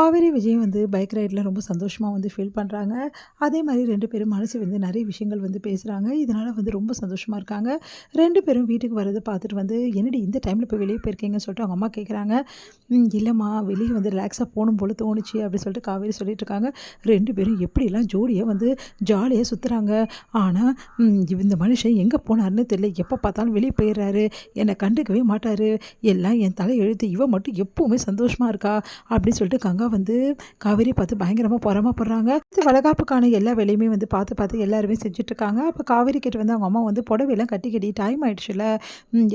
Kaveri Vijay bike ரைடில் ரொம்ப சந்தோஷமாக feel பண்ணுறாங்க. அதே மாதிரி 2 பேரும் மனசு நிறைய விஷயங்கள் பேசுகிறாங்க. இதனால் ரொம்ப சந்தோஷமாக இருக்காங்க. 2 பேரும் வீட்டுக்கு வரதை பார்த்துட்டு என்னடி இந்த டைமில் போய் வெளியே போயிருக்கீங்கன்னு சொல்லிட்டு அவங்க அம்மா கேட்குறாங்க. இல்லைம்மா வெளியே ரிலாக்ஸாக போகணும் போல தோணுச்சு அப்படின்னு சொல்லிட்டு காவேரி சொல்லிட்டு இருக்காங்க. 2 பேரும் எப்படிலாம் ஜோடியாக ஜாலியாக சுற்றுறாங்க. ஆனால் இந்த மனுஷன் எங்கே போனார்னு தெரியல. எப்போ பார்த்தாலும் வெளியே போயிடுறாரு. என்னை கண்டுக்கவே மாட்டார். எல்லாம் என் தலை எழுத்து. இவன் மட்டும் எப்போவுமே சந்தோஷமாக இருக்கா அப்படின்னு சொல்லிட்டு கங்கா காவேரி பார்த்து பயங்கரமாக பொறாமப்படுறாங்க. வளகாப்புக்கான எல்லா வேலையுமே பார்த்து எல்லாருமே செஞ்சுட்ருக்காங்க. அப்போ காவேரி கிட்ட அவங்க அம்மா புடவையெல்லாம் கட்டி டைம் ஆகிடுச்சுல,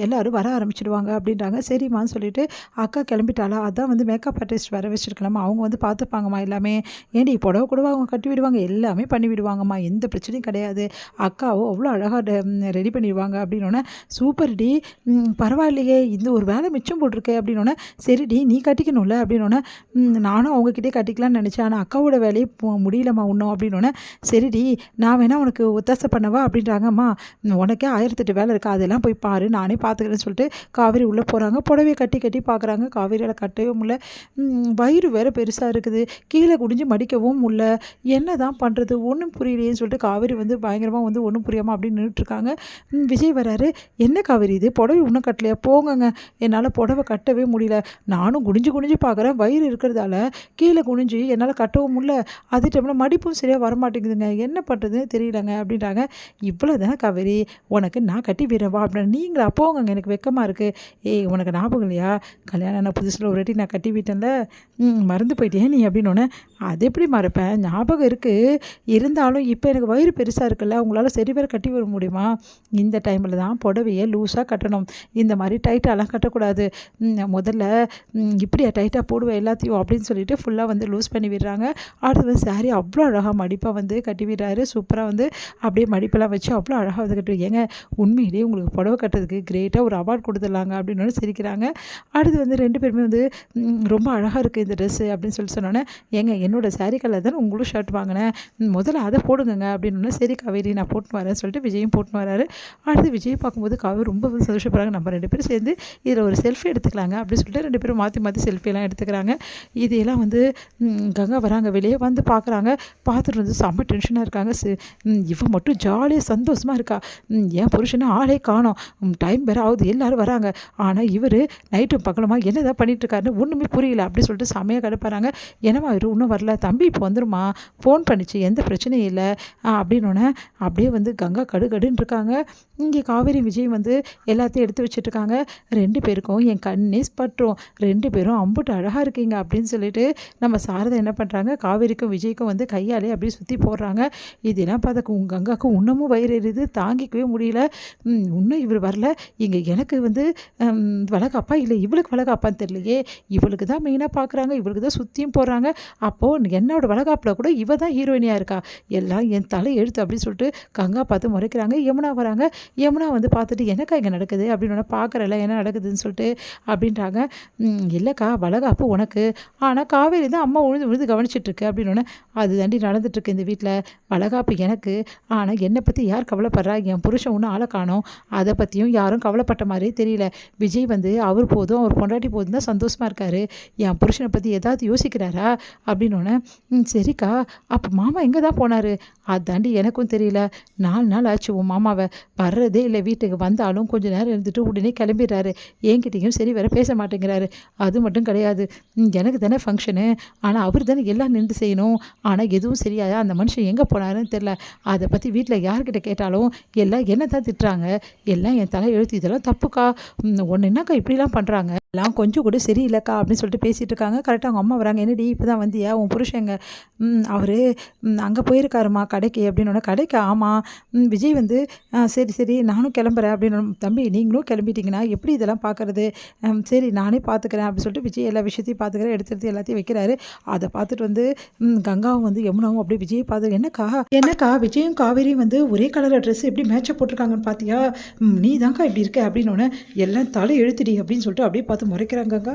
எல்லோரும் வர ஆரம்பிச்சிடுவாங்க அப்படின்றாங்க. சரிம்மான்னு சொல்லிட்டு அக்கா கிளம்பிட்டாளா, அதான் மேக்கப் ஆர்டிஸ்ட் வர வச்சுருக்கலாமா, அவங்க பார்த்துப்பாங்கம்மா எல்லாமே. ஏன்டி புடவை கூட அவங்க கட்டி விடுவாங்க, எல்லாமே பண்ணி விடுவாங்கம்மா, எந்த பிரச்சனையும் கிடையாது. அக்காவோ அவ்வளோ அழகாக ரெடி பண்ணிடுவாங்க அப்படின்னோடனே சூப்பர் டி, பரவாயில்லையே, இந்த ஒரு வேலை மிச்சம் போட்டிருக்கே அப்படின்னோடனே சரிடி நீ கட்டிக்கணும்ல அப்படின்னோடனே நானும் அவங்கக்கிட்டே கட்டிக்கலான்னு நினச்சேன். ஆனால் அக்காவோட வேலையை முடியலம்மா இன்னும் அப்படின்னோடனே சரிடி நான் வேணால் உனக்கு ஒத்தாசை பண்ணவா அப்படின்றாங்கம்மா. உனக்கே 1008 வேலை இருக்கா, அதெல்லாம் போய் பாரு, நானே பார்த்துக்கிறேன்னு சொல்லிட்டு காவேரி உள்ளே போகிறாங்க. புடவையை கட்டி பார்க்குறாங்க. காவேரியால் கட்டவே முடியல. வயிறு வேறு பெருசாக இருக்குது, கீழே குடிஞ்சு மடிக்கவும் முடியல. என்ன தான் பண்ணுறது ஒன்றும் புரியலையேன்னு சொல்லிட்டு காவேரி பயங்கரமாக ஒன்றும் புரியாமல் அப்படின்னு நின்றுட்டுருக்காங்க. விஜய் வராரு. என்ன காவேரி இது புடவை இன்னும் கட்டலையா, போங்கங்க, என்னால் புடவை கட்டவே முடியல, நானும் குனிஞ்சு பார்க்குறேன், வயிறு இருக்கிறதால கீழே குனிஞ்சு என்னால் கட்டவும் முடியல, அதே டைமில் மடிப்பும் சரியாக வரமாட்டேங்குதுங்க, என்ன பண்ணுறதுன்னு தெரியலங்க அப்படின்றாங்க. இவ்வளோ தானே காவேரி, உனக்கு நான் கட்டி விடுறவா அப்படின்னு. நீங்களா போங்கங்க, எனக்கு வெக்கமாக இருக்குது. ஏய் உனக்கு ஞாபகம் இல்லையா, கல்யாணம் நான் புதுசில் ஒரு வாட்டி நான் கட்டி விட்டேன்ல, மறந்து போயிட்டேன் நீ அப்படின்னோடனே. அது எப்படி மறப்பேன், ஞாபகம் இருக்குது, இருந்தாலும் இப்போ எனக்கு வயிறு பெருசாக இருக்குல்ல, உங்களால் சரி வேறு கட்டி வர முடியுமா, இந்த டைமில் தான் புடவையை லூஸாக கட்டணும், இந்த மாதிரி டைட்டாலாம் கட்டக்கூடாது, முதல்ல இப்படியா டைட்டாக போடுவேன் எல்லாத்தையும் அப்படின்னு சொல்லிட்டு ஃபுல்லாக லூஸ் பண்ணி விடுறாங்க. அடுத்து சாரீ அவ்வளோ அழகாக மடிப்பாக கட்டி விடுறாரு. சூப்பராக அப்படியே மடிப்பெல்லாம் வச்சு அவ்வளோ அழகாக கட்டி. ஏங்க உண்மையிலேயே உங்களுக்கு புடவை கட்டுறதுக்கு கிரேட்டாக ஒரு அவார்ட் கொடுத்துடலாங்க அப்படின்னு சிரிக்கிறாங்க. அடுத்து 2 பேருமே ரொம்ப அழகாக இருக்குது இந்த ட்ரெஸ்ஸு அப்படின்னு சொல்லி சொன்னோன்னே, ஏங்க என்னோடய சாரீ கலர் தானே உங்களும் ஷர்ட் வாங்கினேன், முதல்ல அதை போடுங்க அப்படின்னு. சரி காவேரி நான் போட்டுன்னு வரேன்னு சொல்லிட்டு விஜயும் போட்டுன்னு வராரு. அடுத்து விஜய் பார்க்கும்போது காவேரி ரொம்ப சந்தோஷப்படுறாங்க. நம்ம 2 பேரும் சேர்ந்து இதில் ஒரு செல்ஃபி எடுத்துக்கலாங்க அப்படின்னு சொல்லிட்டு 2 பேரும் மாற்றி செல்ஃபியெல்லாம் எடுத்துக்கிறாங்க. இதையெல்லாம் கங்கா வராங்க, வெளியே பார்க்குறாங்க. பார்த்துட்டு செம்ம டென்ஷனாக இருக்காங்க. இவன் மட்டும் ஜாலியாக சந்தோஷமாக இருக்கா, என் புருஷனை ஆளே காணோம், டைம் வேறு ஆகுது, எல்லோரும் வராங்க, ஆனால் இவர் நைட்டும் பகலமாக என்ன தான் பண்ணிகிட்ருக்காருன்னு ஒன்றுமே புரியல அப்படி சொல்லிட்டு செம்மையாக கடுப்பாராங்க. என்னவா இவர் இன்னும் வரல, தம்பி இப்போ வந்துருமா, ஃபோன் பண்ணிச்சு, எந்த பிரச்சனையும் இல்லை அப்படின்னோடனே அப்படியே கங்கா கடுன்னு இருக்காங்க. இங்கே காவேரி விஜய் எல்லாத்தையும் எடுத்து வச்சுட்ருக்காங்க. 2 பேருக்கும் என் கண்ணே பற்றும், 2 பேரும் அம்புட்டு அழகாக இருக்கீங்க அப்படின்னு சொல்லிட்டு நம்ம சாரதா என்ன பண்ணுறாங்க, காவேரிக்கும் விஜய்க்கும் கையாலே அப்படியே சுற்றி போடுறாங்க. இதெல்லாம் பார்த்த கங்காவுக்கு இன்னமும் வயிறு எரியுது, தாங்கிக்கவே முடியல. இன்னும் இவர் வரல, இங்கே எனக்கு வளகாப்பா இல்லை இவளுக்கு வளகாப்பான்னு தெரியலையே, இவளுக்கு தான் மெயினாக பார்க்குறாங்க, இவளுக்கு தான் சுற்றியும் போடுறாங்க. அப்போது என்னோட வளகாப்பில் கூட இவ தான் ஹீரோயினியாக இருக்கா, எல்லாம் என் தலை எழுத்து அப்படின்னு சொல்லிட்டு கங்கா பார்த்து முறைக்கிறாங்க. யமுனா வராங்க. யமுனா பார்த்துட்டு எனக்கா இங்கே நடக்குது அப்படின்னு பார்க்குறல என்ன நடக்குதுன்னு சொல்லிட்டு அப்படின்றாங்க. இல்லைக்கா வளகாப்பு உனக்கு, ஆனால் காவேரி தான் அம்மா உழுது கவனிச்சிட்ருக்கு அப்படின்னோடனே, அது தாண்டி நடந்துட்டுருக்கு இந்த வீட்டில், வளகாப்பு எனக்கு, ஆனால் என்னை பற்றி யார் கவலைப்படுறா, என் புருஷன் ஒன்றும் ஆளை காணோம், அதை பற்றியும் யாரும் கவலைப்பட்ட மாதிரியே தெரியல. விஜய் அவர் போதும் அவர் பொண்டாட்டி போதும் தான் சந்தோஷமாக இருக்கார், என் புருஷனை பற்றி ஏதாவது யோசிக்கிறாரா அப்படின்னோடனே, சரிக்கா அப்போ மாமா எங்கே தான் போனார், அதாண்டி எனக்கும் தெரியல, 4 நாள் ஆச்சு உன் மாமாவை வர்றதே இல்லை, வீட்டுக்கு வந்தாலும் கொஞ்சம் நேரம் இருந்துட்டு உடனே கிளம்பிடுறாரு, என்கிட்டையும் சரி வேறு பேச மாட்டேங்கிறாரு. அது மட்டும் கிடையாது, எனக்கு தானே ஃபங்க்ஷனு, ஆனால் அவர் தானே எல்லாம் நின்று செய்யணும், ஆனால் எதுவும் சரியாதா, அந்த மனுஷன் எங்கே போனாருன்னு தெரில, அதை பற்றி வீட்டில் யார்கிட்ட கேட்டாலும் எல்லாம் என்ன தான் திட்டுறாங்க, எல்லாம் என் தலை எழுத்து, இதெல்லாம் தப்புக்கா, ஒன்று என்னக்கா இப்படிலாம் பண்ணுறாங்க, எல்லாம் கொஞ்சம் கூட சரியில்லைக்கா அப்படின்னு சொல்லிட்டு பேசிகிட்டு இருக்காங்க. கரெக்டாக அவங்க அம்மா வராங்க. என்னடி இப்போ தான் வந்தியா, உன் புருஷங்க அவர் அங்கே போயிருக்காருமா கடைக்கு அப்படின்னோட. கடைக்கு ஆமாம், விஜய் சரி நானும் கிளம்புறேன் அப்படின்னு. தம்பி நீங்களும் கிளம்பிட்டீங்கன்னா எப்படி இதெல்லாம் பார்க்குறது, சரி நானே பார்த்துக்கிறேன் அப்படின்னு சொல்லிட்டு விஜய் எல்லா விஷயத்தையும் பார்த்துக்கிறேன், எடுத்து எல்லாத்தையும் வைக்கிறாரு. அதை பார்த்துட்டு கங்காவும் யமுனாவும் அப்படியே விஜயை பார்த்து, என்னக்கா விஜயும் காவேரியும் ஒரே கலரில் ட்ரெஸ் எப்படி மேட்சை போட்டிருக்காங்கன்னு பார்த்தியா, நீ தான்க்கா இப்படி இருக்க அப்படின்னோடனே, எல்லாம் தலை எழுத்துடி அப்படின்னு சொல்லிட்டு அப்படியே பார்த்து முறைக்கிறாங்க.